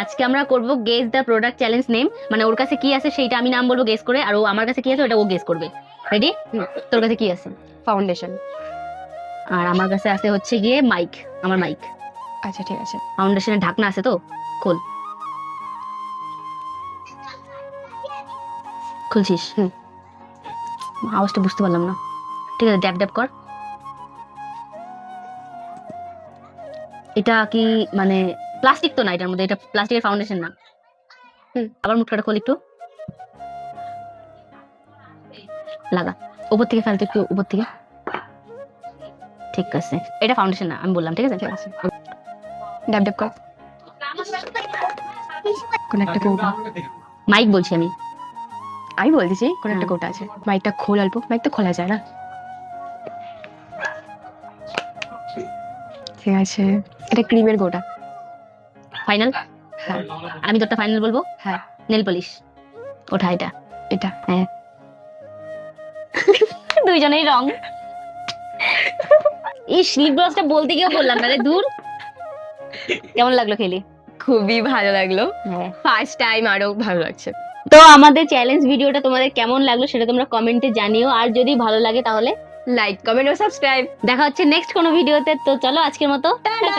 আজকে আমরা করব guess the product challenge name, মানে ওর কাছে কি আছে সেইটা আমি নাম বলবো গেস করে, আর ও আমার কাছে কি আছে ওটা ও গেস করবে। রেডি? তোর কাছে কি আছে? ফাউন্ডেশন। আর আমার কাছে আছে হচ্ছে গিয়ে মাইক, আমার মাইক। আচ্ছা ঠিক আছে। ফাউন্ডেশনের ঢাকনা আছে তো, খোল। খুলছিস? আওয়াজটা বুঝতে পারলাম না। ঠিক আছে, ড্যাব ড্যাব কর। এটা কি মানে প্লাস্টিক তো না এটার মধ্যে, এটা প্লাস্টিকের ফাউন্ডেশন না। আবার মুখটা খোল একটু, লাগা উপর থেকে ফেলতে, একটু উপর থেকে। ঠিক আছে, এটা ফাউন্ডেশন না আমি বললাম। ঠিক আছে ঠিক আছে, ড্যাব ড্যাব কর। কোন একটা কৌটা। মাইক বলছি আমি। আমি বলতেছি কোন একটা কৌটা আছে। মাইকটা খোল অল্প, মাইক তো খোলা যায় না। ঠিক আছে, এটা ক্রিমের কৌটা। ফাইনাল? হ্যাঁ। আমি তোরটা ফাইনাল বলবো। হ্যাঁ। Nail polish. ওঠা এটা। এটা। হ্যাঁ। দুইজনেই রং। এই লিপ গ্লসটা বলতে গিয়েও বললাম না রে, দূর। কেমন লাগলো খেলি? খুবই ভালো লাগলো, হ্যাঁ। ফার্স্ট টাইম, আরো ভালো লাগছে। তো আমাদের চ্যালেঞ্জ ভিডিওটা তোমাদের কেমন লাগলো সেটা তোমরা কমেন্টে জানিও, আর যদি ভালো লাগে তাহলে লাইক, কমেন্ট ও সাবস্ক্রাইব। দেখা হচ্ছে নেক্সট কোনো ভিডিওতে। তো চলো আজকের মতো টাটা।